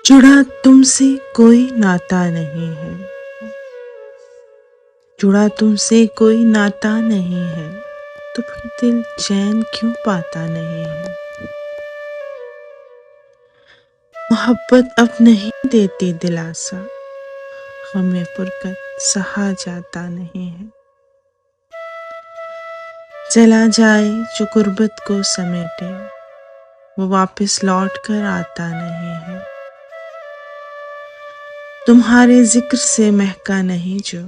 जुड़ा तुमसे कोई नाता नहीं है, जुड़ा तुमसे कोई नाता नहीं है, तो फिर दिल चैन क्यों पाता नहीं है। मोहब्बत अब नहीं देती दिलासा, गम फुरकत सहा जाता नहीं है। चला जाए जो गुर्बत को समेटे, वो वापस लौट कर आता नहीं है। तुम्हारे जिक्र से महका नहीं जो,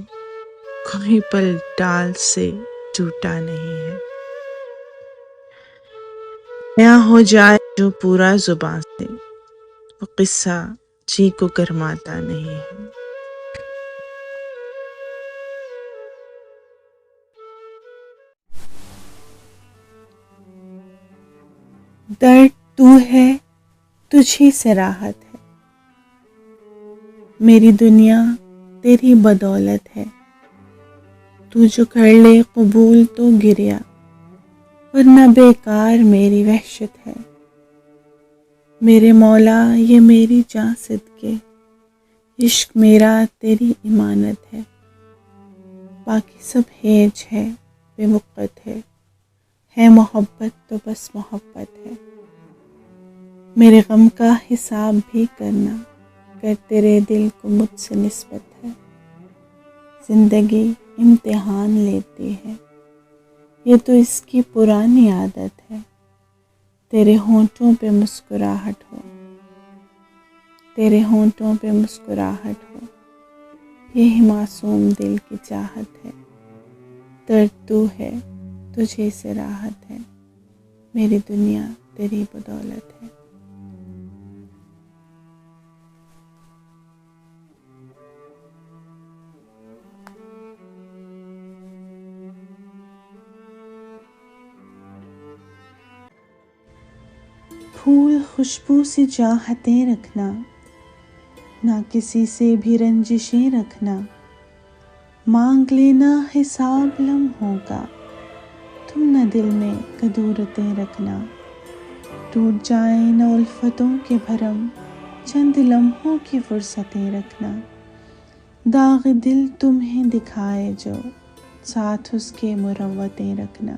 कोई पल डाल से टूटा नहीं है। नया हो जाए जो पूरा जुबान से, वो किस्सा जी को गरमाता नहीं है। दर्द तू है, तुझी से राहत है, मेरी दुनिया तेरी बदौलत है। तू जो कर ले कबूल तो गिरिया, वरना बेकार मेरी वहशत है। मेरे मौला ये मेरी जान सदके, इश्क मेरा तेरी इमानत है। बाकी सब हेज है, बेमुक़्क़त है मोहब्बत तो बस मोहब्बत है। मेरे गम का हिसाब भी करना, कर तेरे दिल को मुझसे निस्बत है। ज़िंदगी इम्तिहान लेती है, ये तो इसकी पुरानी आदत है। तेरे होंठों पे मुस्कुराहट हो, तेरे होंठों पे मुस्कुराहट हो, यही मासूम दिल की चाहत है। दर्द तू है, तुझे से राहत है, मेरी दुनिया तेरी बदौलत है। फूल खुशबू से चाहतें रखना, ना किसी से भी रंजिशें रखना। मांग लेना हिसाब लम्हों का, तुम न दिल में कदूरतें रखना। टूट जाए न उल्फतों के भरम, चंद लम्हों की फुर्सतें रखना। दाग दिल तुम्हें दिखाए जो, साथ उसके मुरव्वतें रखना।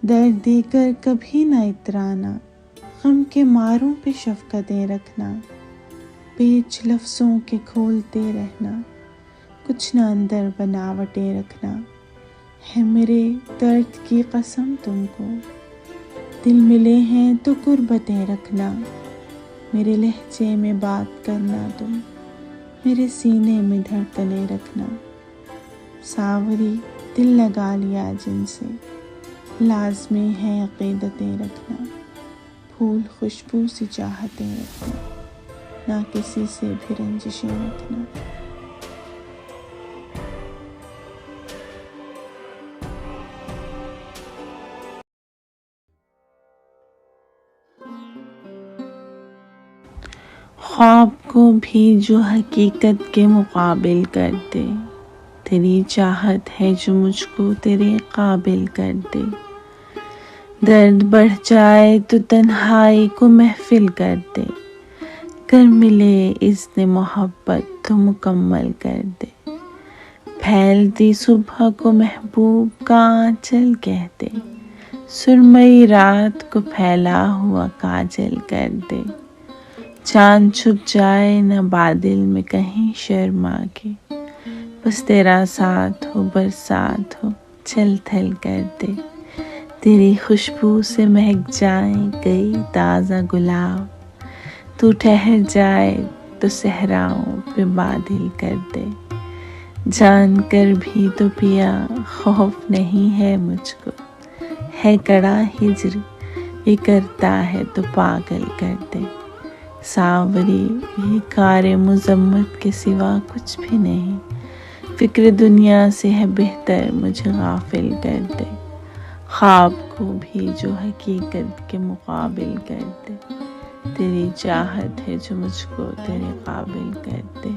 दर्द देकर कभी न इतराना, गम के मारों पे शफ़क़तें रखना। पेच लफ्ज़ों के खोलते रहना, कुछ न अंदर बनावटें रखना। है मेरे दर्द की कसम तुमको, दिल मिले हैं तो कुर्बतें रखना। मेरे लहजे में बात करना तुम, मेरे सीने में धड़कनें रखना। सावरी दिल लगा लिया जिनसे, लाज़मी है अक़ीदतें रखना। फूल खुशबू सी चाहतें रखना, ना किसी से भी रंजिशें रखना। ख्वाब को भी जो हकीकत के मुकाबिल कर दे, तेरी चाहत है जो मुझको तेरे काबिल कर दे। दर्द बढ़ जाए तो तन्हाई को महफिल कर दे, कर मिले इज़्न मोहब्बत तो मुकम्मल कर दे। फैलती सुबह को महबूब का आंचल कह दे, सुरमई रात को फैला हुआ काजल कर दे। चाँद छुप जाए न बादल में कहीं शर्मा के, बस तेरा साथ हो बरसात हो छल थल कर दे। तेरी खुशबू से महक जाए कई ताज़ा गुलाब, तू ठहर जाए तो सहराओं पे बादल कर दे। जान कर भी तो पिया खौफ नहीं है मुझको, है कड़ा हिज्र ये करता है तो पागल कर दे। सावरी ये कार मुज़म्मत के सिवा कुछ भी नहीं, फ़िक्र दुनिया से है बेहतर मुझे गाफिल कर दे। ख्वाब को भी जो हकीकत के मुकाबिल कर दे, तेरी चाहत है जो मुझको तेरे काबिल कर दे।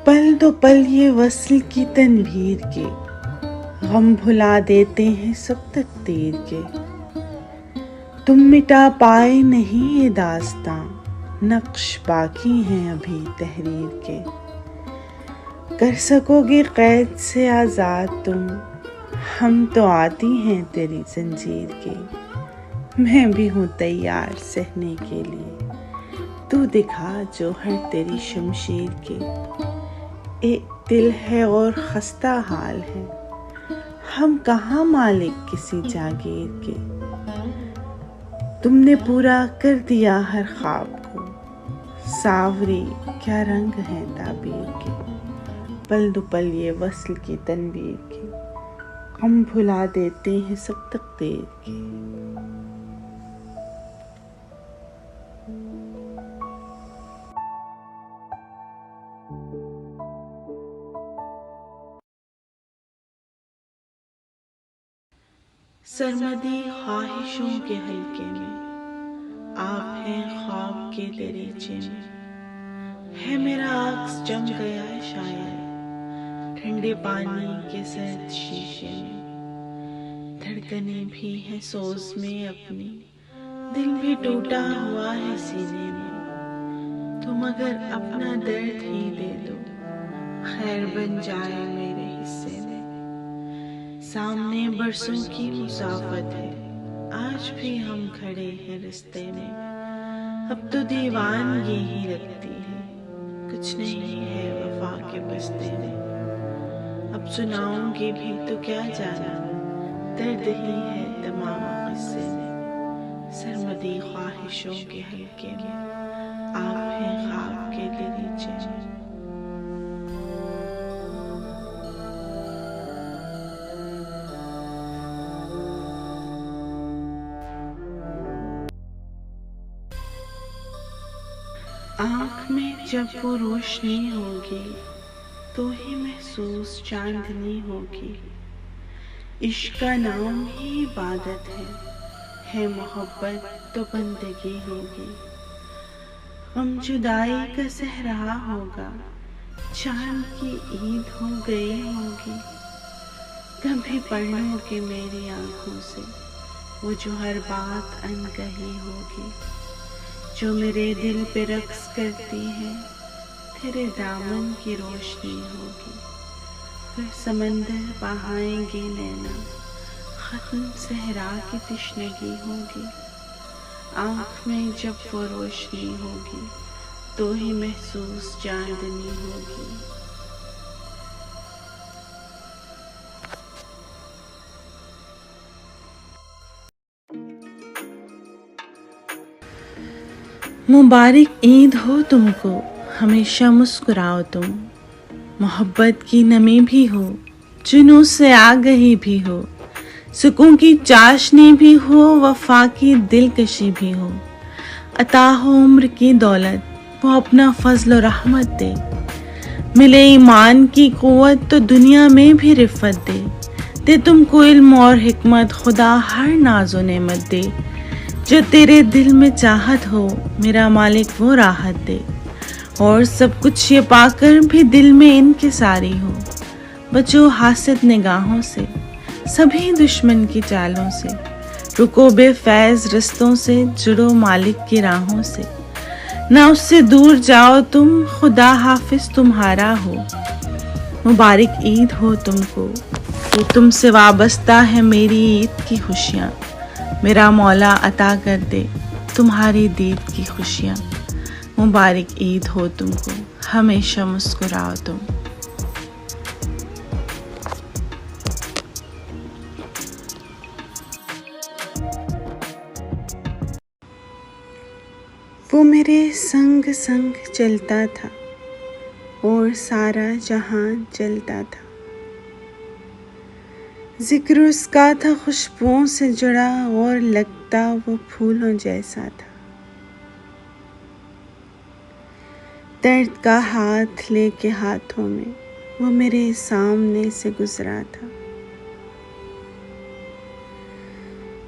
पल दो पल ये वस्ल की तनवीर के, गम भुला देते हैं सब तकदीर के। तुम मिटा पाए नहीं ये दास्तां, नक्श बाकी हैं अभी तहरीर के। कर सकोगे कैद से आज़ाद तुम, हम तो आती हैं तेरी जंजीर के। मैं भी हूँ तैयार सहने के लिए, तू दिखा जोहर तेरी शमशीर के। एक दिल है और खस्ता हाल है, हम कहाँ मालिक किसी जागीर के। तुमने पूरा कर दिया हर ख्वाब को, सावरी क्या रंग है ताबीर के। पल दो पल ये वस्ल की तनवीर के, हम भुला देते हैं सब तकदीर के। सरमदी ख्वाहिशों के हल्के में, आप हैं ख्वाब के दरीचे में। है मेरा अक्स जम गया शायद ठंडे पानी के सर्द शीशे में। धड़कनें भी हैं सोज में अपनी, दिल भी टूटा हुआ है सीने में। तुम अगर अपना दर्द ही दे दो, खैर बन जाए मेरे हिस्से में। सामने बरसों की मुसाफत है, आज भी हम खड़े हैं रास्ते में। अब तो दीवानगी ही लगती है, कुछ नहीं है वफा के बस्ते में। अब सुनाऊंगी भी तो क्या जाना, दर्द ही है तमाम किस्से में। सरमदी ख्वाहिशों के हल्के में, आप हैं ख्वाब के दरीचे में। आँख में जब वो रोशनी होगी, तो ही महसूस चांदनी होगी। इश्क का नाम ही इबादत है मोहब्बत तो बंदगी होगी। गम जुदाई का सहरा होगा, चांद की ईद हो गई होगी। कभी पढ़ लोगे मेरी आंखों से वो जो हर बात अनकही होगी। जो मेरे दिल पे रक्स करती है, तेरे दामन की रोशनी होगी। फिर समंदर बहाएंगे नैना, खत्म सहरा की तश्नगी होगी। आँख में जब वो रोशनी होगी, तो ही महसूस चांदनी होगी। मुबारक ईद हो तुमको, हमेशा मुस्कुराओ तुम। मोहब्बत की नमी भी हो, जुनून से आगही भी हो। सुकून की चाशनी भी हो, वफा की दिलकशी भी हो। अता हो उम्र की दौलत, वो अपना फजल और रहमत दे। मिले ईमान की कुव्वत, तो दुनिया में भी रिफ़त दे तुमको इल्म और हिकमत, खुदा हर नाज़ो नेमत दे। जो तेरे दिल में चाहत हो, मेरा मालिक वो राहत दे। और सब कुछ ये पाकर भी दिल में इनकिसारी हो। बचो हासिद निगाहों से, सभी दुश्मन की चालों से। रुको बेफैज़ रस्तों से, जुड़ो मालिक की राहों से। ना उससे दूर जाओ तुम, खुदा हाफिज तुम्हारा हो। मुबारक ईद हो तुमको, ये तुमसे वाबस्ता है मेरी ईद की खुशियाँ। मेरा मौला अता कर दे तुम्हारी दीद की खुशियाँ। मुबारक ईद हो तुमको, हमेशा मुस्कुराओ तुम। वो मेरे संग संग चलता था और सारा जहां जलता था। जिक्र उसका था खुशबुओं से जुड़ा और लगता वो फूलों जैसा था। दर्द का हाथ लेके हाथों में वो मेरे सामने से गुजरा था।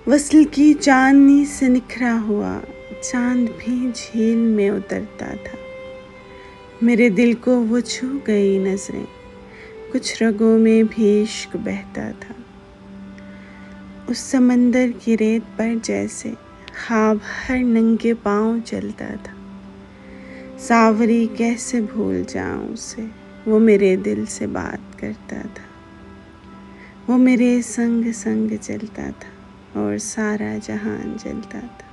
वस्ल की चांदनी से निखरा हुआ चांद भी झील में उतरता था। मेरे दिल को वो छू गई नजरें, कुछ रगों में भी इश्क बहता था। उस समंदर की रेत पर जैसे ख्वाब हर नंगे पांव चलता था। सावरी कैसे भूल जाऊं उसे, वो मेरे दिल से बात करता था। वो मेरे संग संग चलता था और सारा जहान जलता था।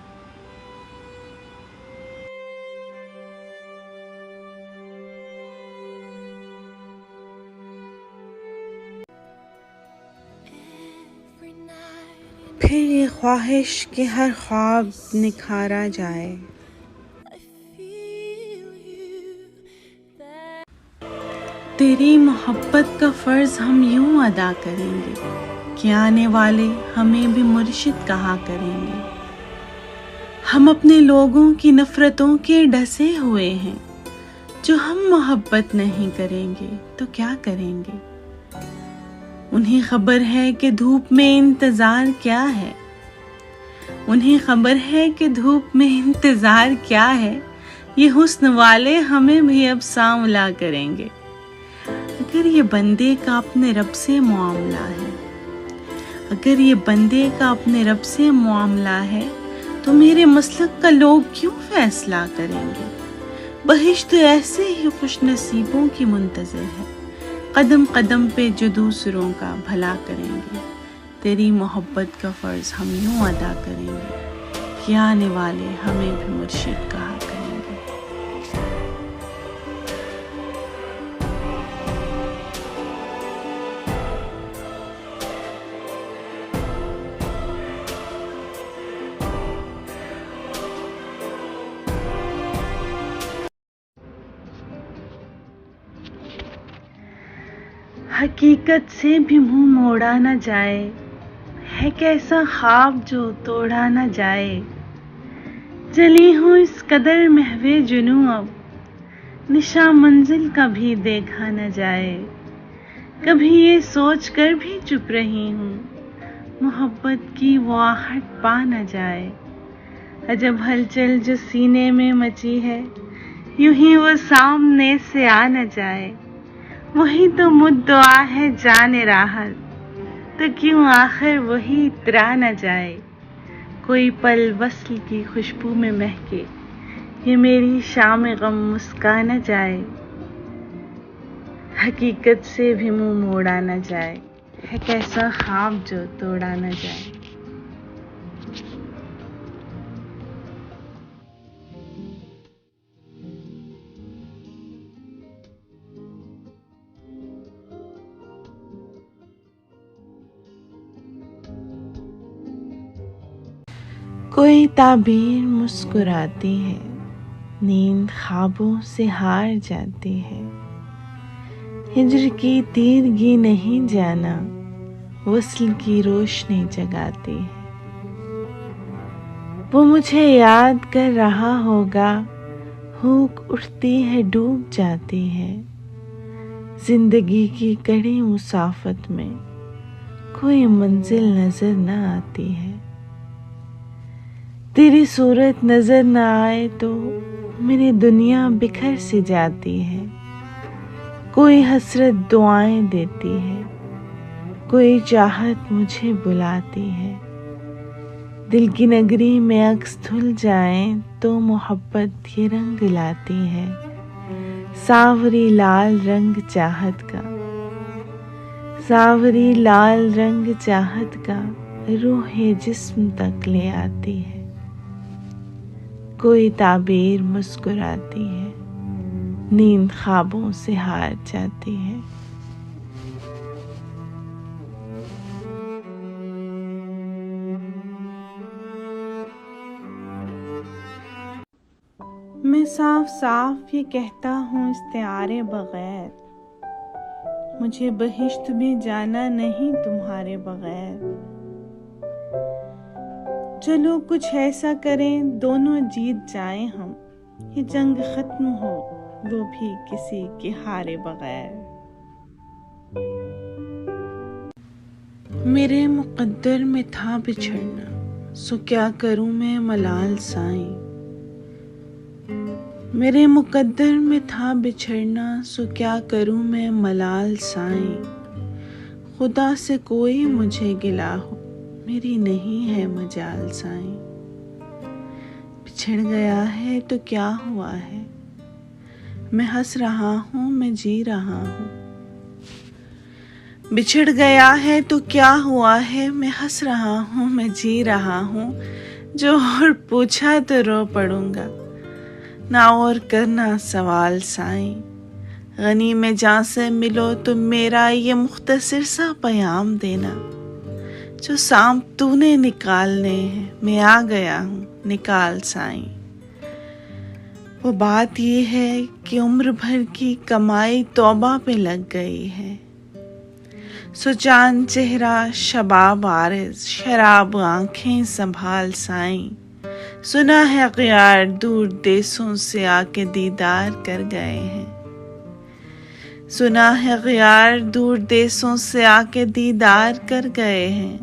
फिर ये ख्वाहिश कि हर ख्वाब निखारा जाए। तेरी मोहब्बत का फ़र्ज़ हम यूं अदा करेंगे कि आने वाले हमें भी मुर्शिद कहा करेंगे। हम अपने लोगों की नफ़रतों के डसे हुए हैं, जो हम मोहब्बत नहीं करेंगे तो क्या करेंगे। उन्हें खबर है कि धूप में इंतज़ार क्या है, उन्हें खबर है कि धूप में इंतज़ार क्या है। ये हुस्न वाले हमें भी अब सांवला करेंगे। अगर ये बंदे का अपने रब से मामला है, अगर ये बंदे का अपने रब से मामला है, तो मेरे मसलक का लोग क्यों फैसला करेंगे। बहिश्त तो ऐसे ही खुश नसीबों की मुंतज़िर है, कदम कदम पे जो दूसरों का भला करेंगे। तेरी मोहब्बत का फ़र्ज़ हम यूं अदा करेंगे कि आने वाले हमें भी मुर्शिद कहा करेंगे। हकीकत से भी मुंह मोड़ा न जाए, है कैसा ख्वाब जो तोड़ा न जाए। चली हूँ इस कदर महवे जुनूं अब, निशा मंजिल का भी देखा न जाए। कभी ये सोच कर भी चुप रही हूँ, मोहब्बत की वो आहट पा न जाए। अजब हलचल जो सीने में मची है, यूं ही वो सामने से आ न जाए। वही तो मुद्दआ है जाने राहत, तो क्यों आखिर वही इतरा न जाए। कोई पल वस्ल की खुशबू में महके, ये मेरी शाम गम मुस्का न जाए। हकीकत से भी मुंह मोड़ा न जाए, है कैसा ख्वाब जो तोड़ा न जाए। कोई ताबीर मुस्कुराती है, नींद ख्वाबों से हार जाती है। हिज्र की तीरगी नहीं जाना, वस्ल की रोशनी जगाती है। वो मुझे याद कर रहा होगा, हुक उठती है डूब जाती है। जिंदगी की कड़ी मुसाफत में कोई मंजिल नजर न आती है। तेरी सूरत नजर न आए तो मेरी दुनिया बिखर सी जाती है। कोई हसरत दुआएं देती है, कोई चाहत मुझे बुलाती है। दिल की नगरी में अक्स धुल जाएं तो मोहब्बत ये रंग लाती है। सावरी लाल रंग चाहत का, सावरी लाल रंग चाहत का रूहे जिस्म तक ले आती है। कोई ताबीर मुस्कुराती है, नींद ख्वाबों से हार जाती है। मैं साफ साफ ये कहता हूँ इस्तिआरे बगैर, मुझे बहिश्त भी जाना नहीं तुम्हारे बगैर। चलो कुछ ऐसा करें दोनों जीत जाएं हम, ये जंग खत्म हो वो भी किसी के हारे बगैर। मेरे मुकद्दर में था बिछड़ना, सो क्या करूं मैं मलाल साईं। मेरे मुकद्दर में था बिछड़ना, सो क्या करूं मैं मलाल साईं। खुदा से कोई मुझे गिला हो, मेरी नहीं है मजाल साईं। बिछड़ गया है तो क्या हुआ है, मैं हंस रहा हूँ, मैं जी रहा हूँ। बिछड़ गया है तो क्या हुआ है, मैं हंस रहा हूँ, मैं जी रहा हूँ। जो और पूछा तो रो पड़ूंगा, ना और करना सवाल साईं। गनी में जान से मिलो तो मेरा ये मुख्तसर सा पयाम देना। जो सांप तूने निकालने हैं, मैं आ गया हूँ, निकाल साईं। वो बात ये है कि उम्र भर की कमाई तौबा पे लग गई है। सो चांद चेहरा शबाब आरिज़, शराब आंखें संभाल साईं। सुना है ग़यार दूर देशों से आके दीदार कर गए हैं। सुना है ग़यार दूर देशों से आके दीदार कर गए हैं।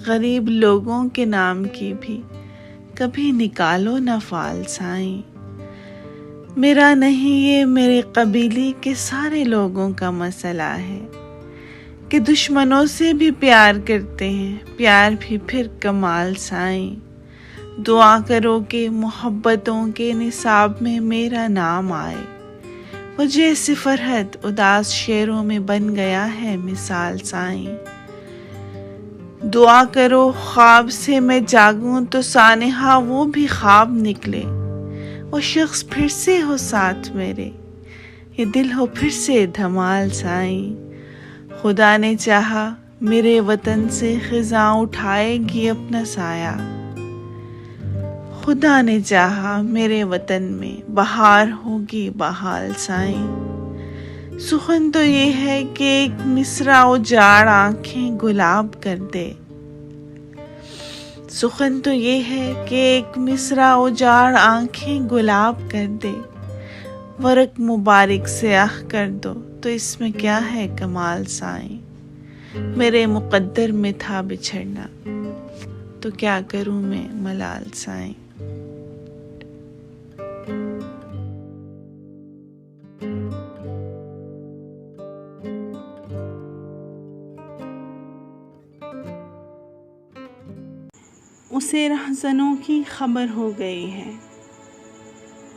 गरीब लोगों के नाम की भी कभी निकालो न फाल साईं। मेरा नहीं ये मेरे कबीले के सारे लोगों का मसला है कि दुश्मनों से भी प्यार करते हैं, प्यार भी फिर कमाल साईं। दुआ करो कि मोहब्बतों के निसाब में मेरा नाम आए। वो जैसे फरहद उदास शेरों में बन गया है मिसाल साईं। दुआ करो ख्वाब से मैं जागूं तो सानेहा वो भी ख्वाब निकले। वो शख्स फिर से हो साथ मेरे, ये दिल हो फिर से धमाल साईं। खुदा ने चाहा मेरे वतन से खिज़ां उठाएगी अपना साया। खुदा ने चाहा मेरे वतन में बहार होगी बहाल साईं। सुखन तो ये है कि एक मिसरा उजाड़ आंखें गुलाब कर दे। सुखन तो ये है कि एक मिसरा उजाड़ आंखें गुलाब कर दे। वरक मुबारक से आह कर दो तो इसमें क्या है कमाल साईं। मेरे मुकद्दर में था बिछड़ना, तो क्या करूं मैं मलाल साईं। उसे रहज़नों की खबर हो गई है,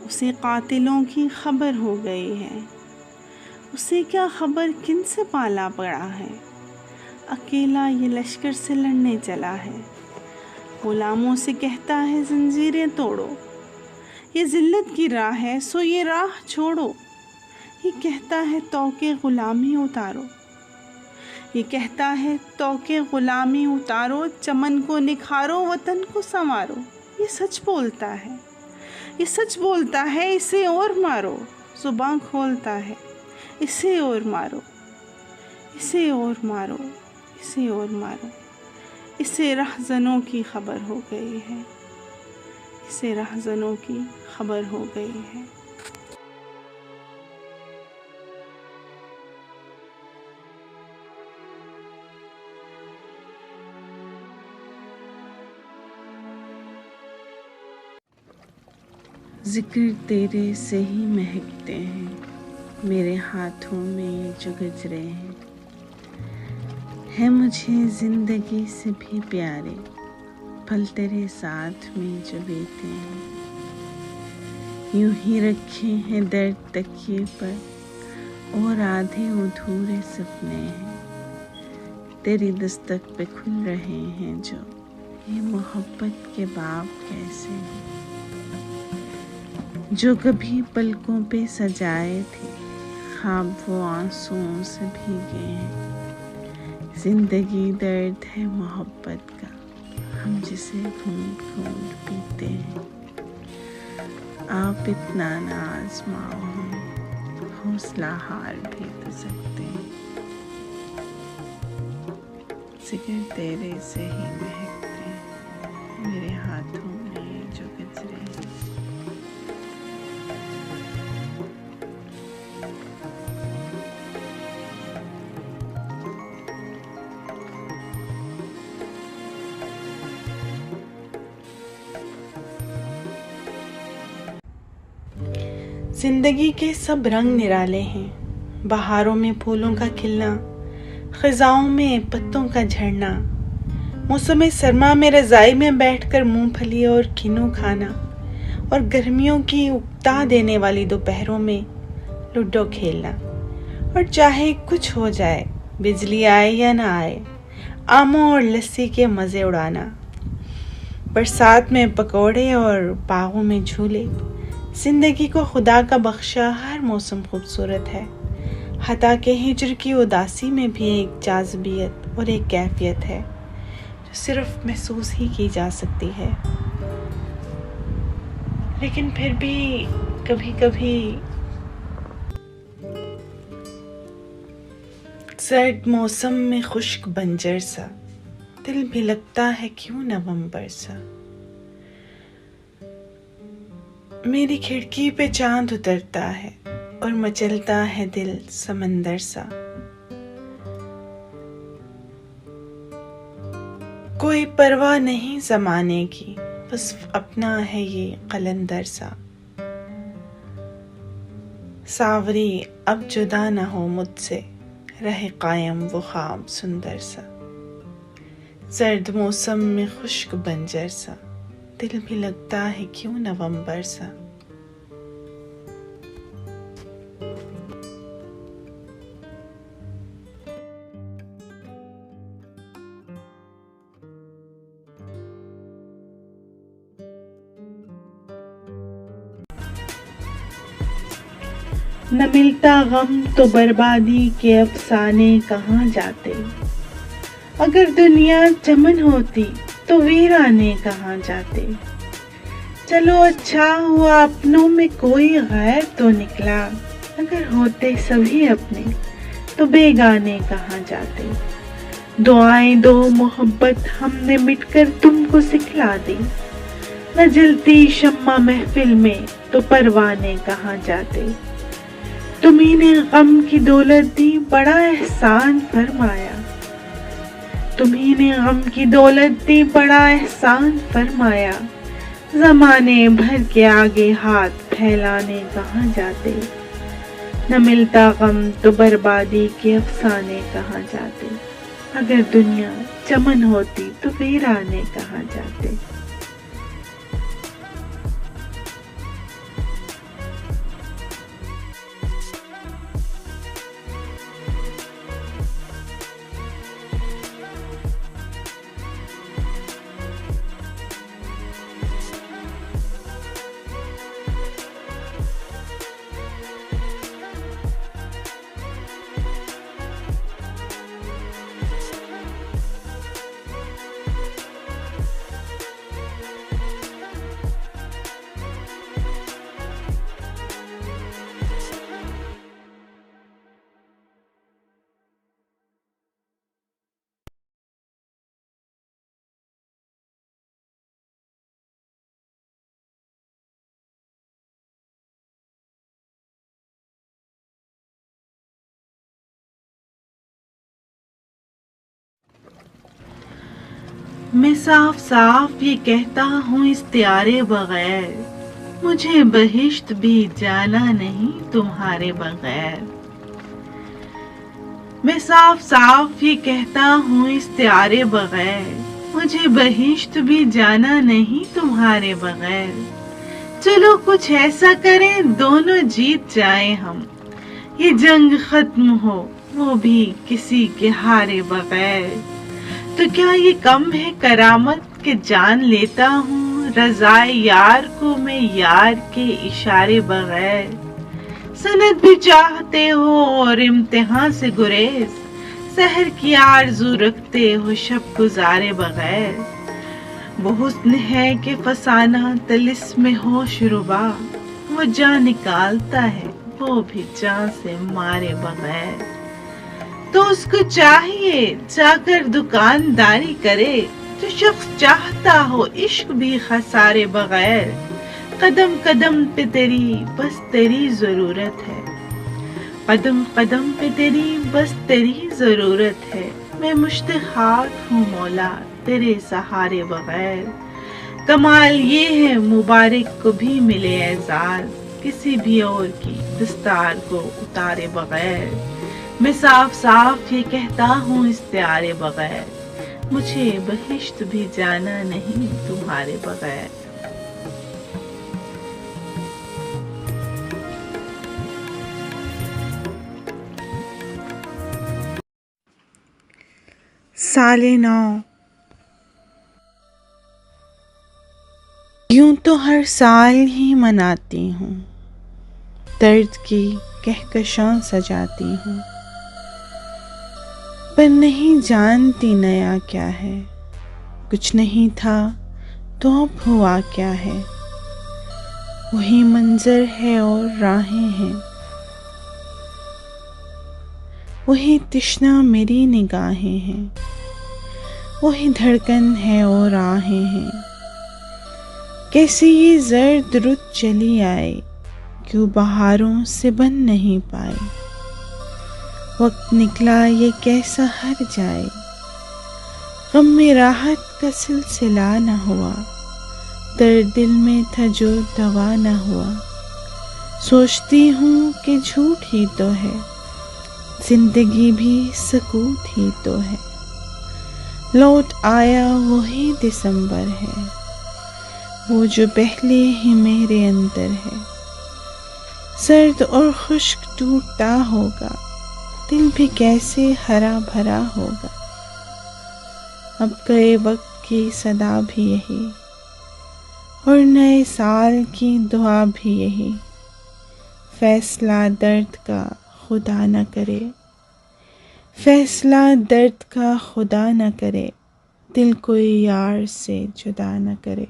उसे कातिलों की खबर हो गई है। उसे क्या खबर किन से पाला पड़ा है, अकेला ये लश्कर से लड़ने चला है। गुलामों से कहता है जंजीरें तोड़ो, ये जिल्लत की राह है सो ये राह छोड़ो। ये कहता है तौके गुलामी उतारो, ये कहता है तौके गुलामी उतारो। चमन को निखारो, वतन को संवारो। ये सच बोलता है, ये सच बोलता है, इसे और मारो। जुबान खोलता है, इसे और मारो, इसे और मारो, इसे और मारो। इसे रहज़नों की खबर हो गई है, इसे रहज़नों की खबर हो गई है। जिक्र तेरे से ही महकते हैं मेरे हाथों में जो गजरे हैं। है मुझे ज़िंदगी से भी प्यारे पल तेरे साथ में जो बीते हैं। यूं ही रखे हैं दर्द तकिए पर और आधे अधूरे सपने हैं। तेरी दस्तक पे खुल रहे हैं जो ये मोहब्बत के बाब कैसे हैं। जो कभी पलकों पे सजाए थे ख्वाब वो आंसुओं से भीगे हैं। जिंदगी दर्द है मोहब्बत का, हम जिसे घूंट घूंट पीते हैं। आप इतना ना आजमाओ, हम हौसला हार भी तो सकते हैं। जिक्र तेरे से ही महकते हैं मेरे हाथों में जो गजरे हैं। जिंदगी के सब रंग निराले हैं, बहारों में फूलों का खिलना, खिजाओं में पत्तों का झड़ना, मौसम सरमा में रजाई में बैठकर मूंगफली और किन्नू खाना, और गर्मियों की उकता देने वाली दोपहरों में लूडो खेलना। और चाहे कुछ हो जाए, बिजली आए या ना आए, आमों और लस्सी के मज़े उड़ाना, बरसात में पकौड़े और बागों में झूले। जिंदगी को खुदा का बख्शा हर मौसम खूबसूरत है। हता के हिजर की उदासी में भी एक जाज़बियत और एक कैफियत है जो सिर्फ महसूस ही की जा सकती है। लेकिन फिर भी कभी कभी सर्द मौसम में खुश्क बंजर सा दिल भी लगता है क्यों नवंबर सा। मेरी खिड़की पे चांद उतरता है और मचलता है दिल समंदर सा। कोई परवाह नहीं ज़माने की, बस अपना है ये कलंदर सा। सावरी अब जुदा न हो मुझसे, रहे कायम वो ख्वाब सुंदर सा। सर्द मौसम में खुश्क बंजर सा दिल भी लगता है क्यों नवंबर सा। न मिलता गम तो बर्बादी के अफसाने कहाँ जाते। अगर दुनिया चमन होती तो वीराने कहाँ जाते। चलो अच्छा हुआ अपनों में कोई गैर तो निकला, अगर होते सभी अपने तो बेगाने कहाँ जाते। दुआएं दो मोहब्बत हमने मिटकर तुमको सिखला दी, न जलती शम्मा महफिल में तो परवाने कहाँ जाते। तुम्ही ने गम की दौलत दी बड़ा एहसान फरमाया, तुम्ही ने गम की दौलत दी बड़ा एहसान फरमाया। ज़माने भर के आगे हाथ फैलाने कहाँ जाते। न मिलता गम तो बर्बादी के अफसाने कहाँ जाते। अगर दुनिया चमन होती तो वीराने कहाँ जाते। मैं साफ साफ ये कहता हूँ इख्तियारे बगैर, मुझे बहिश्त भी जाना नहीं तुम्हारे बगैर। मैं साफ साफ ये कहता हूँ इख्तियारे बगैर, मुझे बहिश्त भी जाना नहीं तुम्हारे बगैर। चलो कुछ ऐसा करें दोनों जीत जाएं हम, ये जंग खत्म हो वो भी किसी के हारे बगैर। तो क्या ये कम है करामत के जान लेता हूँ रज़ाए यार को मैं यार के इशारे बगैर। सनद भी चाहते हो और इम्तिहान से गुरेज, सहर की आरज़ू रखते हो शब गुजारे बगैर। वो हुस्न है कि फसाना तिलिस्म होश रुबा, वो जान निकालता है वो भी जान से मारे बगैर। तो उसको चाहिए जाकर दुकानदारी करे, जो शख्स चाहता हो इश्क भी खसारे बगैर। कदम कदम पे तेरी बस तेरी जरूरत है, कदम कदम पे तेरी बस तेरी जरूरत है। मैं मुश्ताक हूँ मौला तेरे सहारे बगैर। कमाल ये है मुबारक को भी मिले एजाज, किसी भी और की दस्तार को उतारे बगैर। मैं साफ साफ ये कहता हूँ इस्तियारे बगैर, मुझे बहिश्त भी जाना नहीं तुम्हारे बगैर। साले 9। यूं तो हर साल ही मनाती हूँ, दर्द की कहकशां सजाती हूँ, पर नहीं जानती नया क्या है। कुछ नहीं था तो अब हुआ क्या है। वही मंजर है और राहें हैं, वही तिश्ना मेरी निगाहें हैं, वही धड़कन है और आहें हैं। कैसी ये जर्द रुत चली आए, क्यों बहारों से बन नहीं पाए। वक्त निकला ये कैसा हर जाए, गम में राहत का सिलसिला न हुआ। दर्द दिल में था जो दवा न हुआ। सोचती हूँ कि झूठ ही तो है, जिंदगी भी सकूत ही तो है। लौट आया वही दिसंबर है, वो जो पहले ही मेरे अंदर है। सर्द और खुश्क टूटता होगा, दिल भी कैसे हरा भरा होगा। अब गए वक्त की सदा भी यही, और नए साल की दुआ भी यही। फैसला दर्द का खुदा न करे, फैसला दर्द का खुदा न करे, दिल कोई यार से जुदा न करे।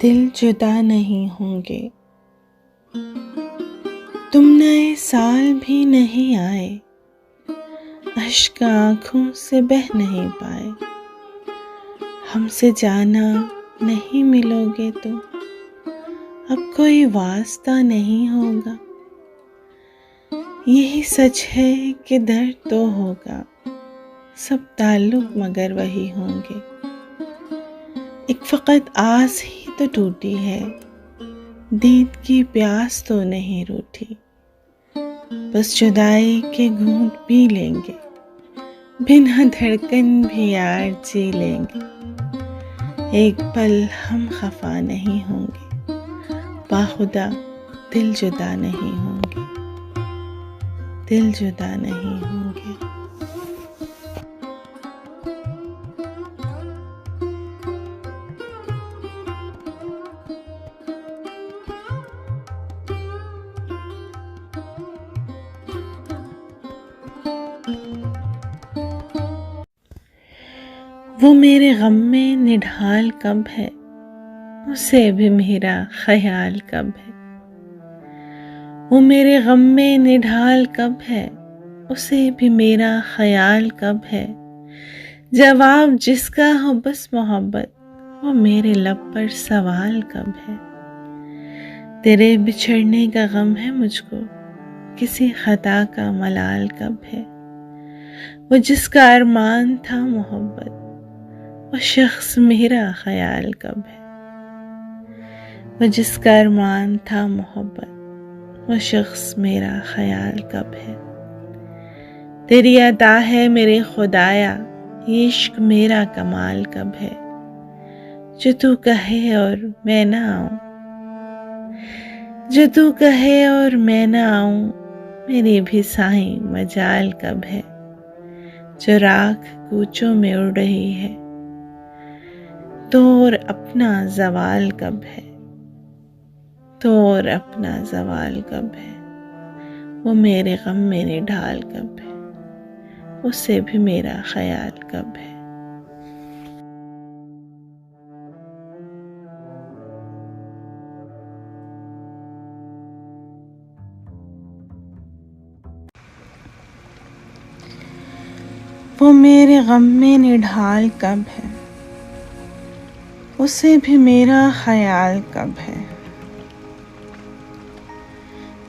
दिल जुदा नहीं होंगे, तुम नए साल भी नहीं आए। अश्क आँखों से बह नहीं पाए, हमसे जाना नहीं मिलोगे तो अब कोई वास्ता नहीं होगा। यही सच है कि दर्द तो होगा, सब ताल्लुक मगर वही होंगे। एक फ़कत आस ही तो टूटी है, दीद की प्यास तो नहीं रूठी। बस जुदाई के घूंट पी लेंगे, बिना धड़कन भी यार जी लेंगे। एक पल हम खफा नहीं होंगे, बाखुदा दिल जुदा नहीं होंगे, दिल जुदा नहीं होंगे। वो मेरे गम में निढाल कब है, उसे भी मेरा ख्याल कब है। वो मेरे गम में निढाल कब है, उसे भी मेरा ख्याल कब है। जवाब जिसका हो बस मोहब्बत, वो मेरे लब पर सवाल कब है। तेरे बिछड़ने का गम है मुझको, किसी खता का मलाल कब है। वो जिसका अरमान था मोहब्बत, वो शख्स मेरा ख्याल कब है। वो जिसका अरमान था मोहब्बत, वो शख्स मेरा ख्याल कब है। तेरी अता है मेरे खुदाया, ये इश्क मेरा कमाल कब है। जो तू कहे और मैं ना आऊं, जो तू कहे और मैं ना आऊं, मेरी भी साईं मजाल कब है। जो राख कूचों में उड़ रही है, तो और अपना ज़वाल कब है, तो और अपना ज़वाल कब है। वो मेरे गम में निढाल कब है, उससे भी मेरा ख्याल कब है। वो मेरे गम में निढाल कब है, उसे भी मेरा ख्याल कब है।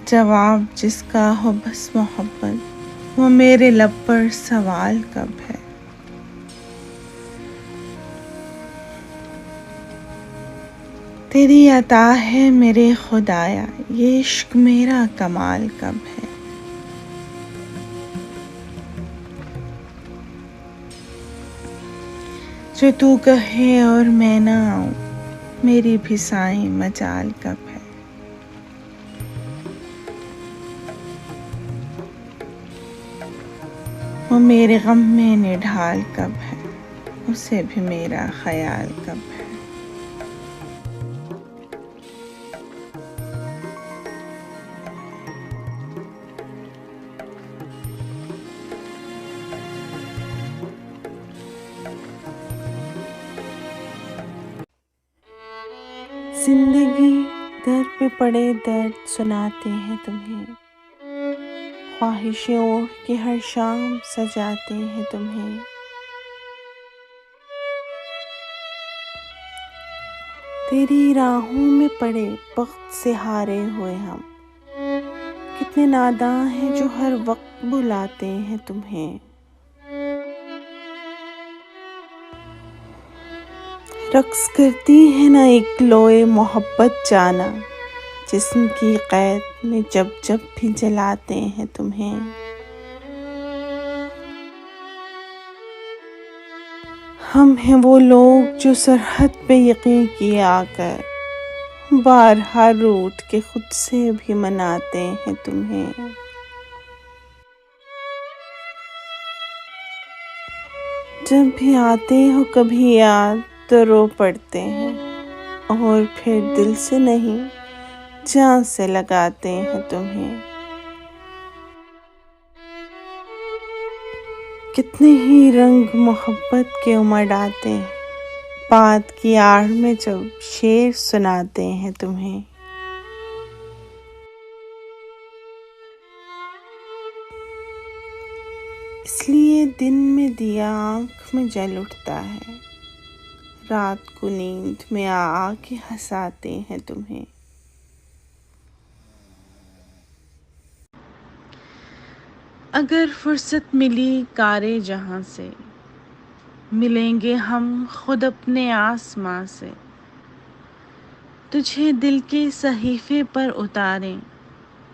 जवाब जिसका हो बस मोहब्बत, वो मेरे लब पर सवाल कब है। तेरी अता है मेरे खुदाया, ये इश्क मेरा कमाल कब है। जो तू कहे और मैं ना आऊं, मेरी भी साईं मजाल कब है। वो मेरे गम में निढाल कब है, उसे भी मेरा ख्याल कब है। जिंदगी दर पे पड़े दर्द सुनाते हैं तुम्हें, ख्वाहिशें ओढ़ के हर शाम सजाते हैं तुम्हें। तेरी राहों में पड़े वक्त से हारे हुए हम, कितने नादां हैं जो हर वक्त बुलाते हैं तुम्हें। रक्स करती है ना एक लोए मोहब्बत जाना, जिस्म की कैद में जब जब भी जलाते हैं तुम्हें। हम हैं वो लोग जो सरहद पे यकीन किए आकर, बारहा रूठ के खुद से भी मनाते हैं तुम्हें। जब भी आते हो कभी याद तो रो पड़ते हैं, और फिर दिल से नहीं जान से लगाते हैं तुम्हें। कितने ही रंग मोहब्बत के उमड़ आते हैं, बात की आड़ में जब शेर सुनाते हैं तुम्हें। इसलिए दिन में दिया आँख में जल उठता है, रात को नींद में आ के हंसाते हैं तुम्हें। अगर फुर्सत मिली कारे जहां से, मिलेंगे हम खुद अपने आसमां से। तुझे दिल के सहीफे पर उतारें,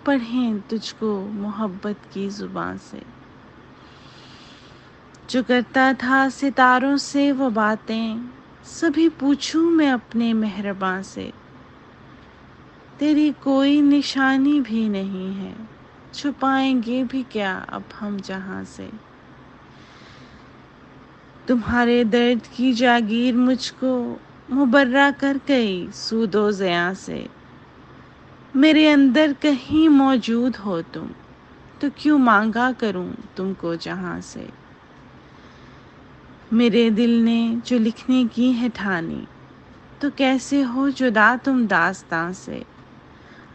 पढ़ें तुझको मोहब्बत की जुबान से। जो करता था सितारों से वो बातें, सभी पूछूं मैं अपने मेहरबान से। तेरी कोई निशानी भी नहीं है, छुपाएंगे भी क्या अब हम जहां से। तुम्हारे दर्द की जागीर मुझको मुबर्रा कर गई सूदो ज़िया से। मेरे अंदर कहीं मौजूद हो तुम, तो क्यों मांगा करूं तुमको जहां से। मेरे दिल ने जो लिखने की है ठानी, तो कैसे हो जुदा तुम दास्तां से।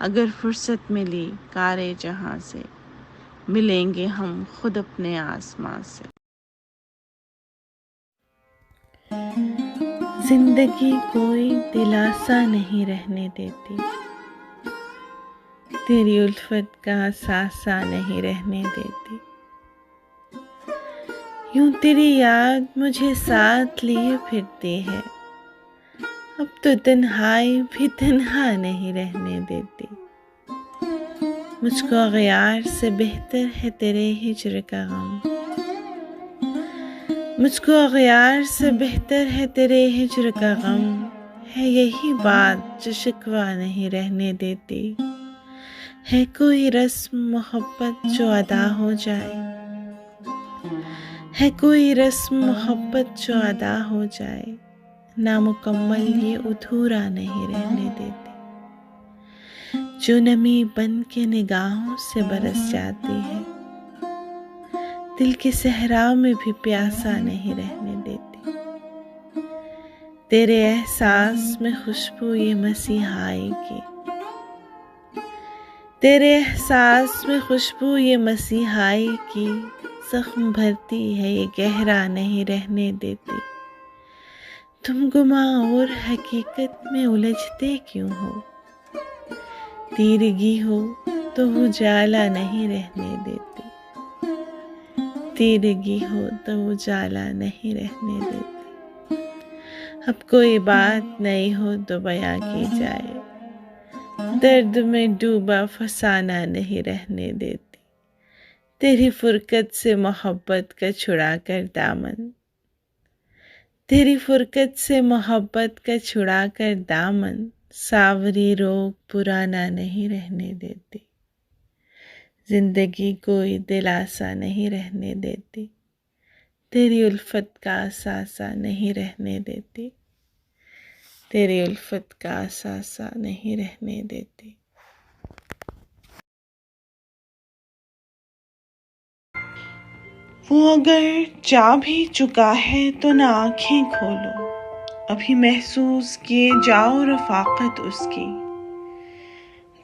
अगर फुर्सत मिली कारे जहां से, मिलेंगे हम खुद अपने आसमां से। जिंदगी कोई दिलासा नहीं रहने देती, तेरी उल्फत का सासा नहीं रहने देती। यूं तेरी याद मुझे साथ लिए फिरती है, अब तो तन्हाई भी तन्हा नहीं रहने देती। मुझको अग़यार से बेहतर है तेरे हिज्र का गम, मुझको अग़यार से बेहतर है तेरे हिज्र का गम। है यही बात जो शिकवा नहीं रहने देती। है कोई रस्म मोहब्बत जो अदा हो जाए, है कोई रस्म मोहब्बत जो अदा हो जाए, नामुकम्मल ये अधूरा नहीं रहने देती। जो नमी बन के निगाहों से बरस जाती है, दिल के सहरा में भी प्यासा नहीं रहने देती। तेरे एहसास में खुशबू ये मसीहाई की, तेरे एहसास में खुशबू ये मसीहाई की, जख्म भरती है ये गहरा नहीं रहने देती। तुम गुमा और हकीकत में उलझते क्यों हो? तीरगी हो तो उजाला नहीं रहने देती। तीरगी हो तो उजाला नहीं रहने देती। अब कोई बात नहीं हो तो बयां की जाए, दर्द में डूबा फसाना नहीं रहने देती। तेरी फुरकत से मोहब्बत का छुड़ा कर दामन, तेरी फुरकत से मोहब्बत का छुड़ा कर दामन, सावरी रोग पुराना नहीं रहने देती। जिंदगी कोई दिलासा नहीं रहने देती। तेरी उल्फत का असासा नहीं रहने देती। तेरी उल्फत का असासा नहीं रहने देती। वो अगर जा भी चुका है तो ना आंखें खोलो, अभी महसूस किए जाओ रफाकत उसकी।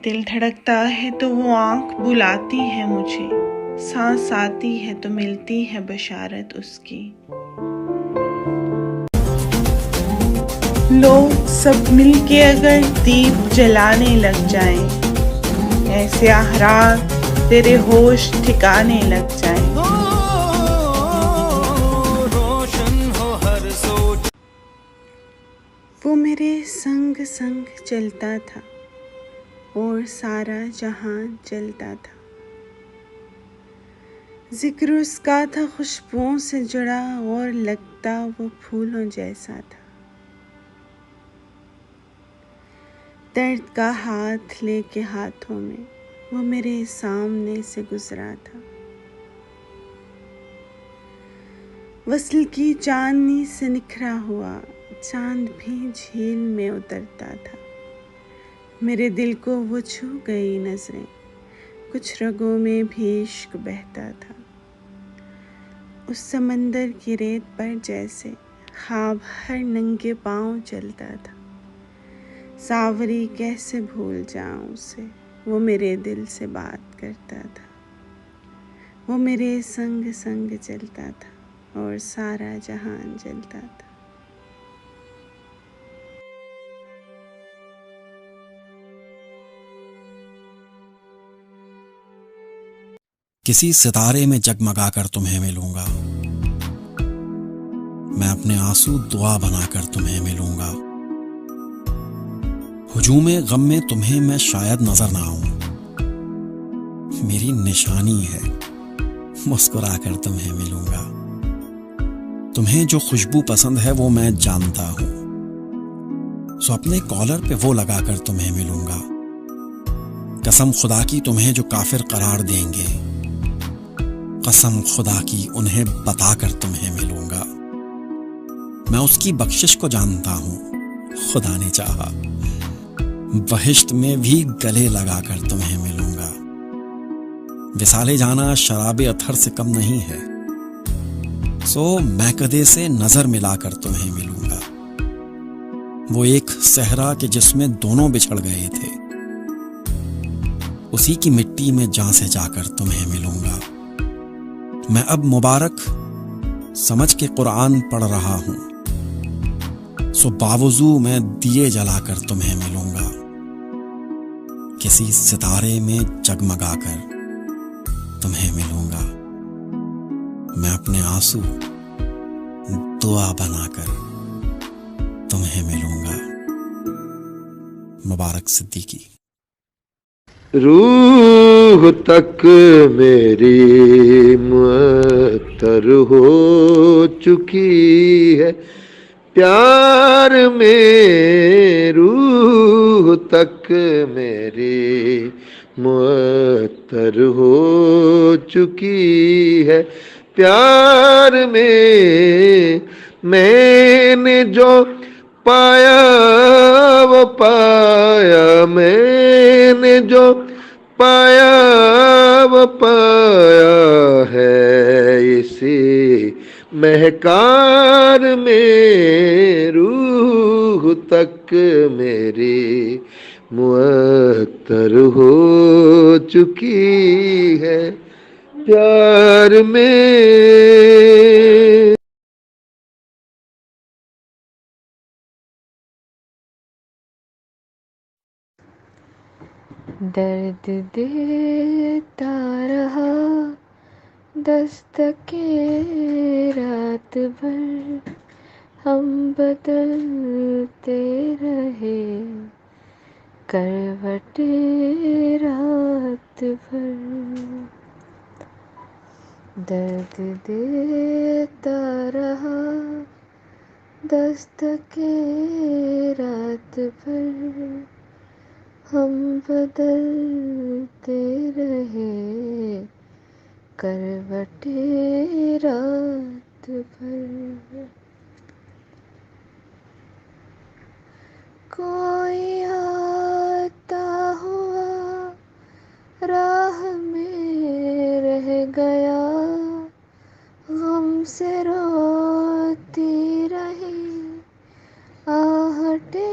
दिल धड़कता है तो वो आंख बुलाती है मुझे, सांस आती है तो मिलती है बशारत उसकी। लोग सब मिलके अगर दीप जलाने लग जाएं, ऐसे आहरात तेरे होश ठिकाने लग जाएं। वो मेरे संग संग चलता था और सारा जहां जलता था। जिक्र उसका था खुशबुओं से जुड़ा और लगता वो फूलों जैसा था। दर्द का हाथ लेके हाथों में वो मेरे सामने से गुजरा था। वस्ल की चांदनी से निखरा हुआ चांद भी झील में उतरता था। मेरे दिल को वो छू गई नजरें, कुछ रगों में भी इश्क बहता था। उस समंदर की रेत पर जैसे ख्वाब हर नंगे पांव चलता था। सावरी कैसे भूल जाऊं उसे, वो मेरे दिल से बात करता था। वो मेरे संग संग चलता था और सारा जहान जलता था। किसी सितारे में जगमगाकर तुम्हें मिलूंगा, मैं अपने आंसू दुआ बनाकर तुम्हें मिलूंगा। हुजूमे गम में तुम्हें मैं शायद नजर ना आऊं, मेरी निशानी है मुस्कुराकर तुम्हें मिलूंगा। तुम्हें जो खुशबू पसंद है वो मैं जानता हूं, सो अपने कॉलर पे वो लगाकर तुम्हें मिलूंगा। कसम खुदा की तुम्हें जो काफिर करार देंगे, कसम खुदा की उन्हें बताकर तुम्हें मिलूंगा। मैं उसकी बख्शिश को जानता हूं, खुदा ने चाहा बहिश्त में भी गले लगाकर तुम्हें मिलूंगा। विसाले जाना शराबे अथर से कम नहीं है, सो मैकदे से नजर मिलाकर तुम्हें मिलूंगा। वो एक सहरा के जिसमें दोनों बिछड़ गए थे, उसी की मिट्टी में जान से जाकर तुम्हें मिलूंगा। मैं अब मुबारक समझ के कुरान पढ़ रहा हूं, सो बावजू मैं दिए जलाकर तुम्हें मिलूंगा। किसी सितारे में जगमगाकर तुम्हें मिलूंगा। मैं अपने आंसू दुआ बनाकर तुम्हें मिलूंगा। मुबारक सिद्दीकी। रूह तक मेरी मुअत्तर हो चुकी है प्यार में। रूह तक मेरी मुअत्तर हो चुकी है प्यार में। मैंने जो पाया वो पाया, मैंने जो पाया वो पाया है इसी महकार में। रूह तक मेरी मुअत्तर हो चुकी है प्यार में दर्द देता रहा दस्तके रात भर, हम बदलते रहे करवटे रात भर। दर्द देता रहा दस्तके रात भर, हम बदलते रहे करवटे रात भर। कोई आता हुआ राह में रह गया, गम से रोती रही आहटे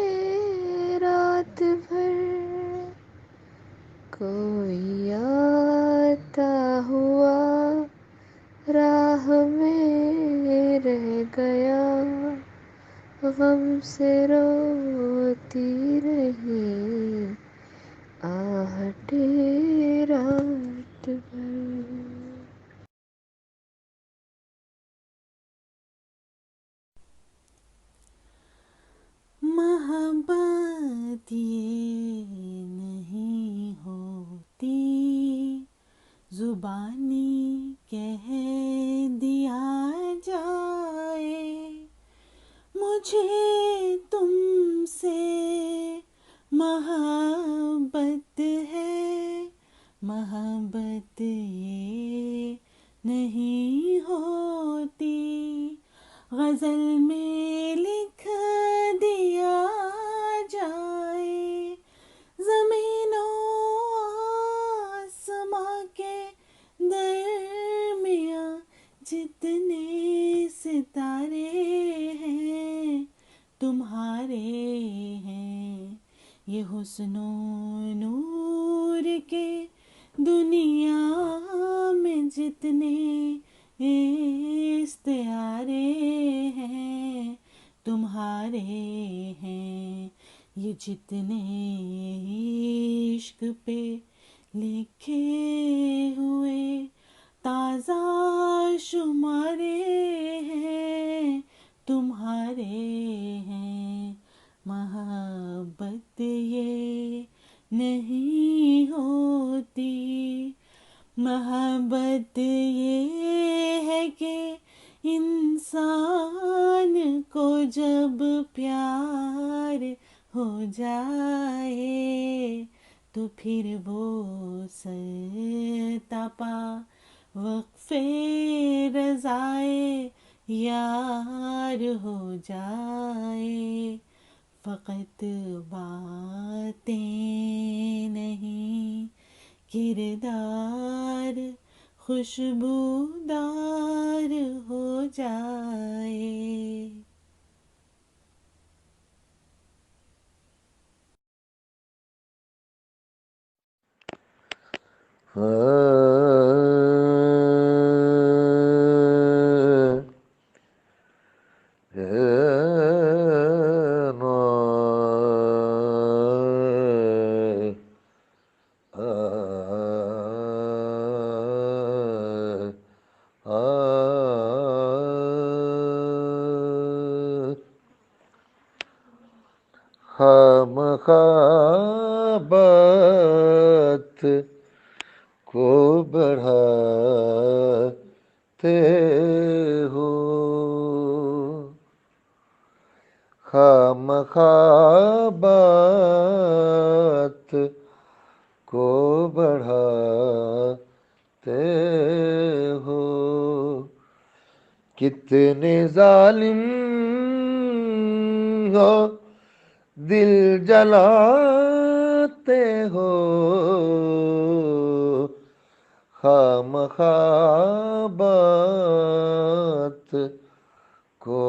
रात भर। कोई आता हुआ राह में रह गया, गम से रोती रही आहटे रात भर। मोहब्बत ये नहीं होती, जुबानी कह दिया जाए, मुझे तुमसे मोहब्बत है, मोहब्बत ये नहीं होती, गज़ल में लिख दिया जाए, ज़मीनों आसमां के दरमियाँ जितने सितारे हैं तुम्हारे हैं, ये हुस्नो नूर के दुनिया में जितने इस्तियारे हैं तुम्हारे हैं, ये जितने इश्क पे लिखे हुए ताज़ा शुमारे हैं तुम्हारे हैं। मोहब्बत ये नहीं होती, मोहब्बत ये है कि इंसान को जब प्यार हो जाए तो फिर वो सरतापा वक्फे रज़ाए यार हो जाए, फ़क़त बातें नहीं किरदार खुशबूदार हो जाए। खामख़ाबात को बढ़ाते हो, खामख़ाबात को बढ़ाते हो, कितने जालिम हो दिल जलाते हो, खामख़ाबात को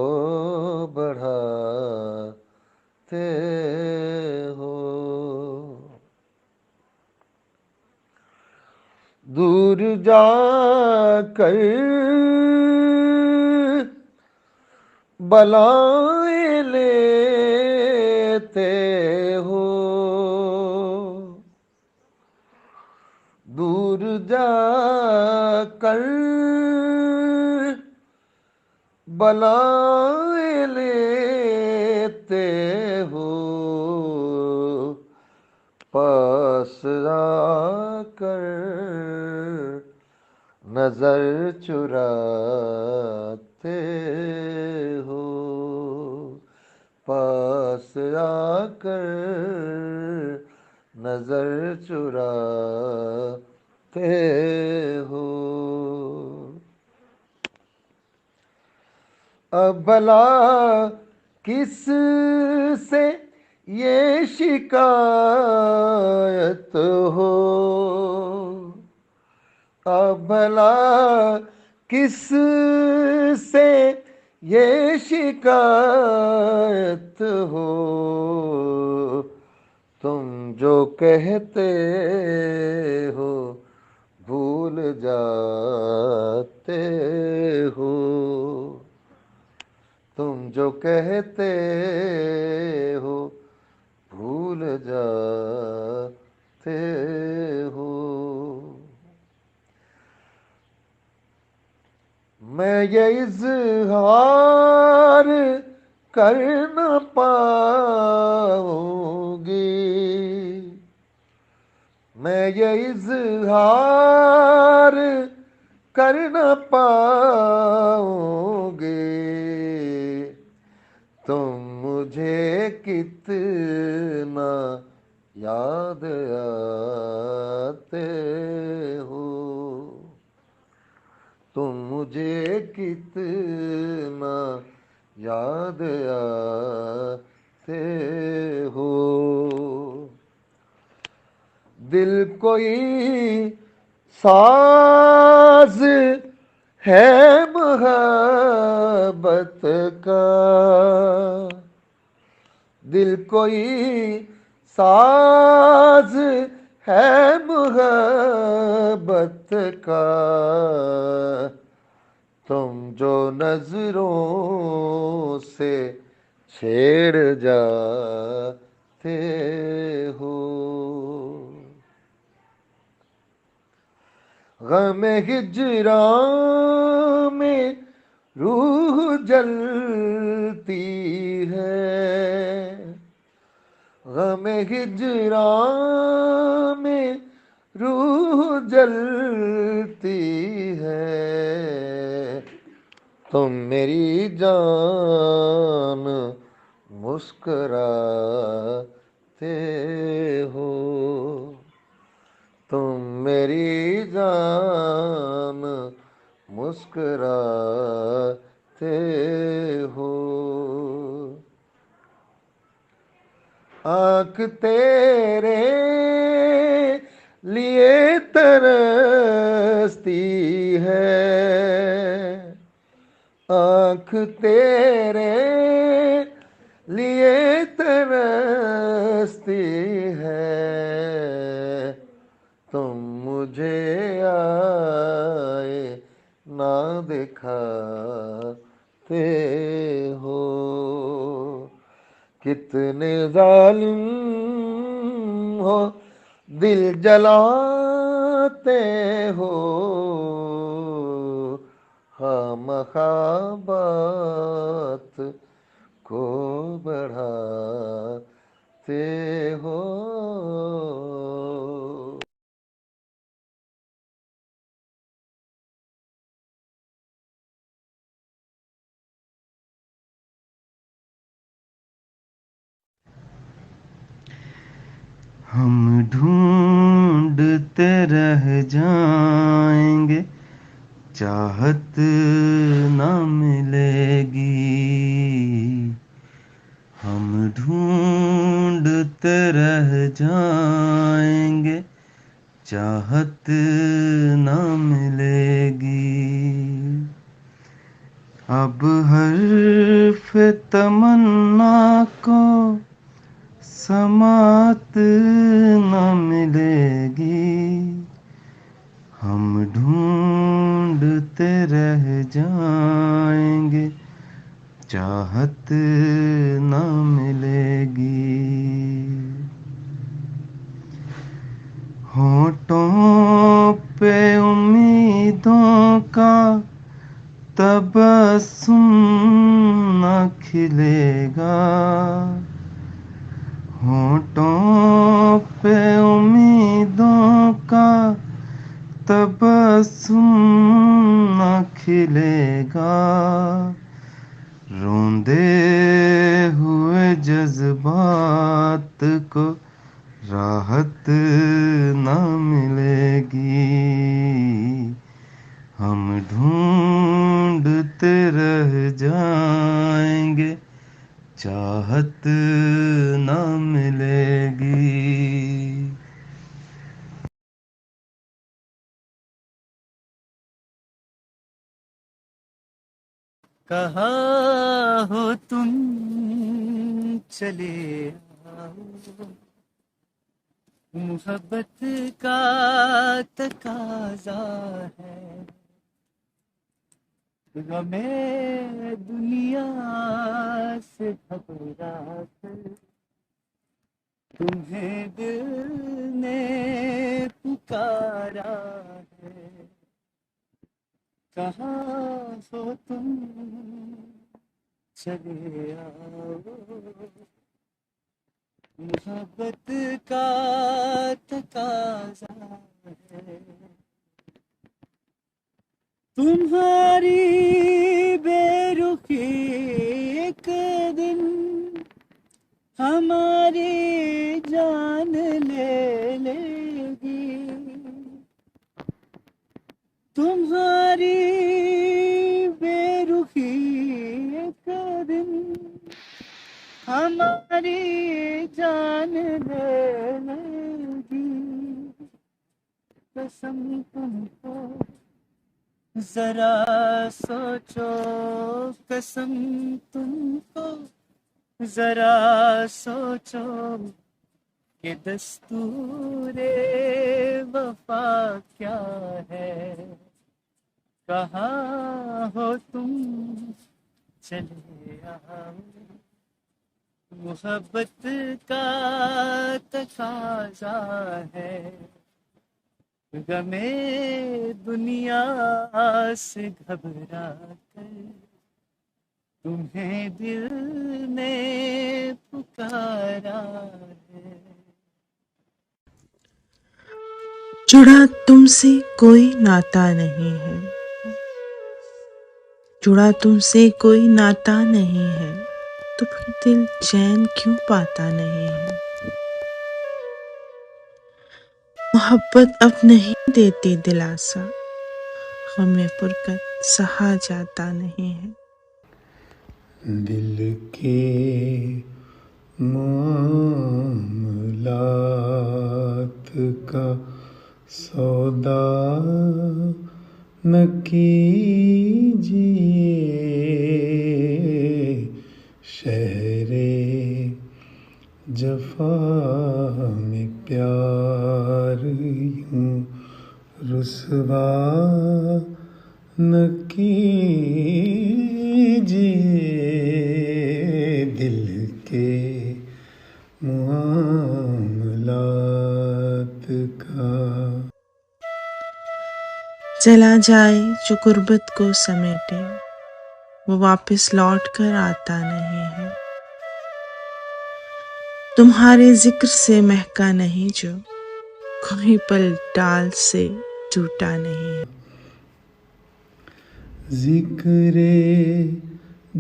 बढ़ाते हो। दूर जाकर बलाएं लेते हो, दूर जाकर बलाएं लेते हो, पास आकर नजर चुराते हो, पास आकर नजर चुराते हो। अब भला किस से ये शिकायत हो, अब भला किस से ये शिकायत हो, तुम जो कहते हो भूल जाते हो, तुम जो कहते हो भूल जाते हो। मैं ये इज़हार कर न पाऊंगी, मैं ये इज़हार कर न पाऊंगी, तुम मुझे कितना याद आते हो, तुम मुझे कितना याद आते हो। दिल कोई साज है मोहब्बत का, दिल कोई साज है मोहब्बत का, तुम जो नजरों से छेड़ जाते हो। गम हिजरां में रूह जलती है, गम हिजरां में रूह जलती है, तुम मेरी जान मुस्कुराते हो, तुम मेरी जान मुस्कुराते हो। आँख तेरे लिए तरसती है, आँख तेरे लिए तरसती है, तुम मुझे आए ना दिखाते हो, कितने जालिम हो दिल जलाते हो, खामखा बात को बढ़ाते हो। हम ढूंढते रह जाएंगे, चाहत न मिलेगी, हम ढूंढते रह जाएंगे, चाहत न मिलेगी। अब हर्फ तमन्ना को समात न मिलेगी, हम चाहत न मिलेगी। होठों पे उम्मीदों का तबस्सुम न खिलेगा। होठों पे उम्मीदों का तबस्सुम न खिलेगा। रोंदे हुए जज्बात को राहत न मिलेगी। हम ढूंढते रह जाएंगे, चाहत न मिलेगी। कहाँ हो तुम, चले आओ। मोहब्बत का तकाजा है, गमे दुनिया से घबरा कर तुम्हें दिल ने पुकारा है। कहाँ हो तुम, चले आओ। मोहब्बत का तकाजा है, तुम्हारी बेरुखी एक दिन हमारी जान ले लेगी। तुम्हारी बेरुखी एक दिन हमारी जान ले लेगी। कसम तुमको जरा सोचो, कसम तुमको जरा सोचो कि दस्तूरे वफा क्या है। कहाँ हो तुम, चले आओ। मोहब्बत का तकाजा है, गमे दुनिया से घबरा कर तुम्हें दिल ने पुकारा है। जुड़ा तुमसे कोई नाता नहीं है, जुड़ा तुमसे कोई नाता नहीं है, तो फिर दिल चैन क्यों पाता नहीं है। मोहब्बत अब नहीं देती दिलासा, हमें फुरकत सहा जाता नहीं है। दिल के मामलात का सौदा न कीजिए। शहरे जफा में प्यार यूं रुसवा न कीजिए। दिल के मामलात का चला जाए जो गुर्बत को समेटे, वो वापस लौट कर आता नहीं है। तुम्हारे जिक्र से महका नहीं जो, कोई पल डाल से टूटा नहीं है। जिक्रे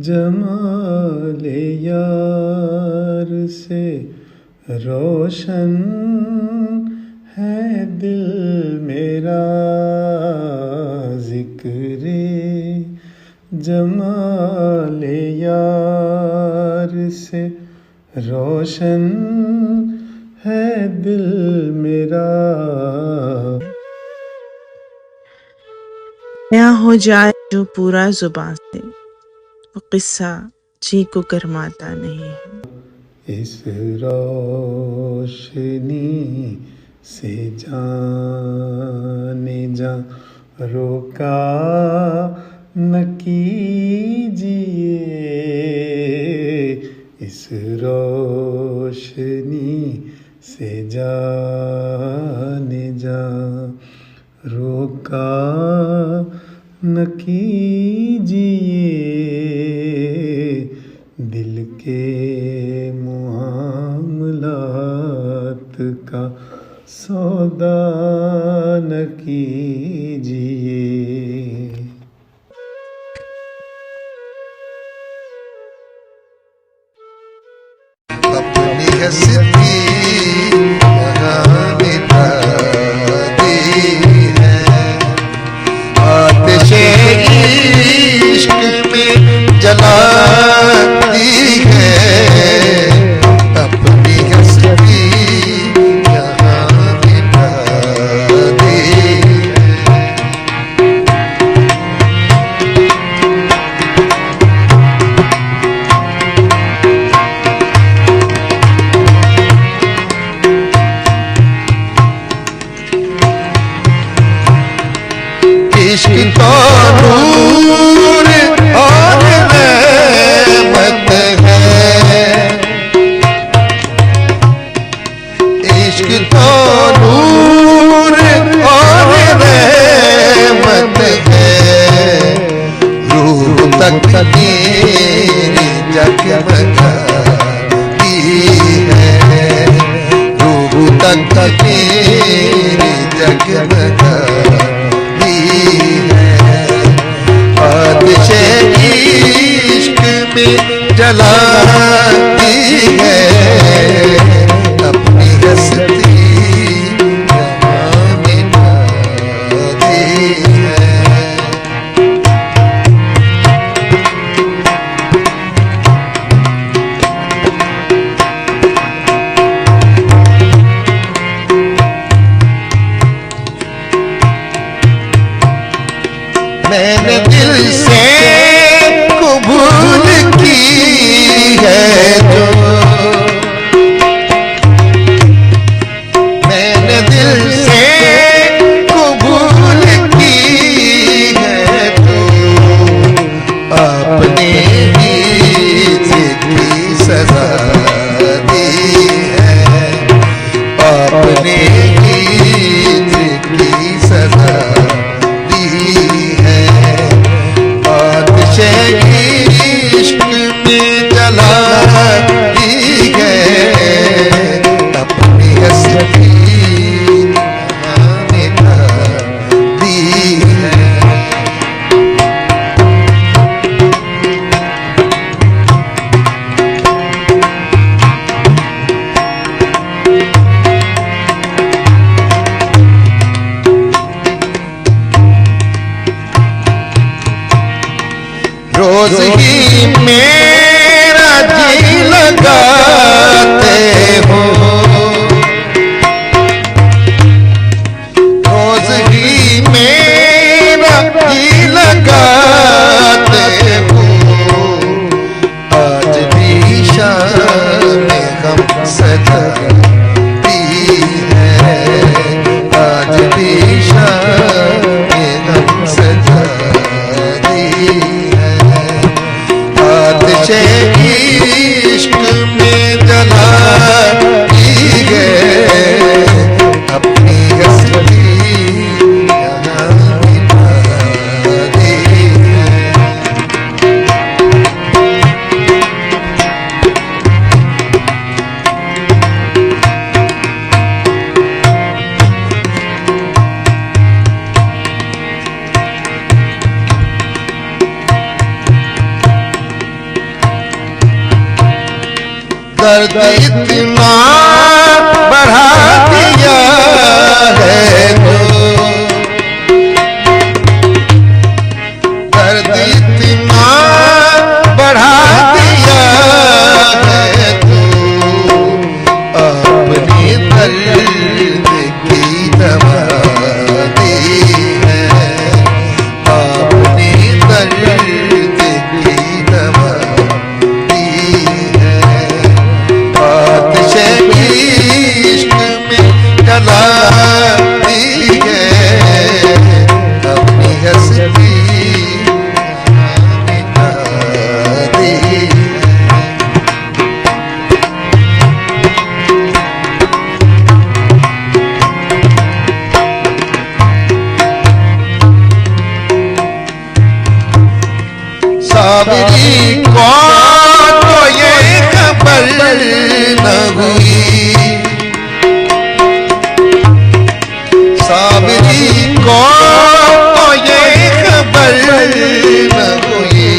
जमाले यार से रोशन है दिल मेरा। जिक्रे जमाले यार से रोशन है दिल मेरा। नया हो जाए जो पूरा जुबान से, वो किस्सा जी को गरमाता नहीं है। इस रोशनी से जाने जा रोका न कीजिए। रोशनी से जाने जा, रोका न कीजिए दिल के मुआमलात का सौदा न कीजिए। अपनी हस्ती यहाँ मिटा दी है, आतिशे इश्क में जलाती है। अपनी हस्ती यहाँ मिटा दी है। इश्क तो नूर और रहमत है, इश्क तो नूर और रहमत है। रूह तक मेरी जगमगाती है, रूह तक मेरी जगमगाती है। आतिशे इश्क में जलाती है, अपनी हस्ती यहाँ मिटाती है। मैंने दिल से कबूल की है जो, मैंने दिल से कबूल की है जो, आपने ही जिसकी सजा दी है, आपने ही जिसकी सजा इश्क में जलाती है। अपनी हस्ती यहाँ मिटाती है। रोज ही मेरा जी लगाते हो, रोज ही मेरा जी लगाते हो। आज भी शाम हम सजाती है, आज भी शाम हम सजाती है। आतिशे इश्क में जलाती है, अपनी हस्ती यहाँ मिटाती है। दर्द इतना बढ़ा दिया है तो, दर्द इतना बढ़ा दिया है तो, अपने दर्द की दवा दी है, अपने दर्द की दवा दी है। आतिशे इश्क में जलाती है, अपनी हस्ती यहाँ मिटाती है। सावरी को ये खबर न हुई,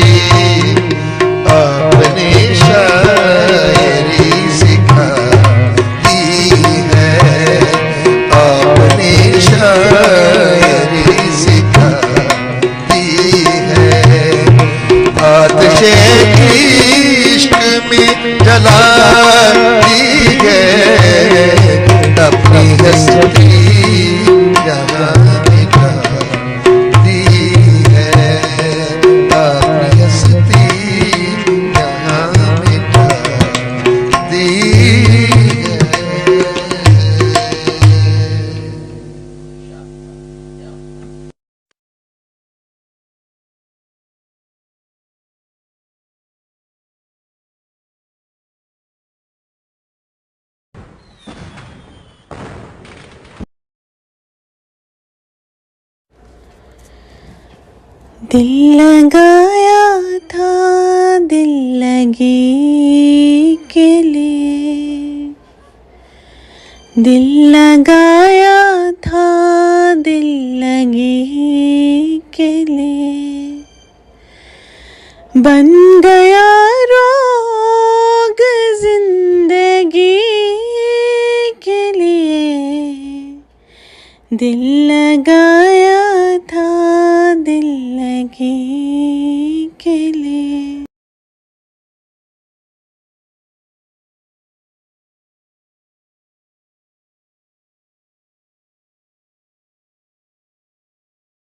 आपने शायरी सिखाई है, आपने शायरी सिखाई है। आतिशे इश्क में जलाती है, अपनी हस्ती यहाँ मिटाती है, अपनी हस्ती यहाँ मिटाती है। दिल लगाया था दिल लगी के लिए, दिल लगाया था दिल लगी के लिए, बन गया रोग जिंदगी के लिए, दिल लगाया था दिल लगी के लिए।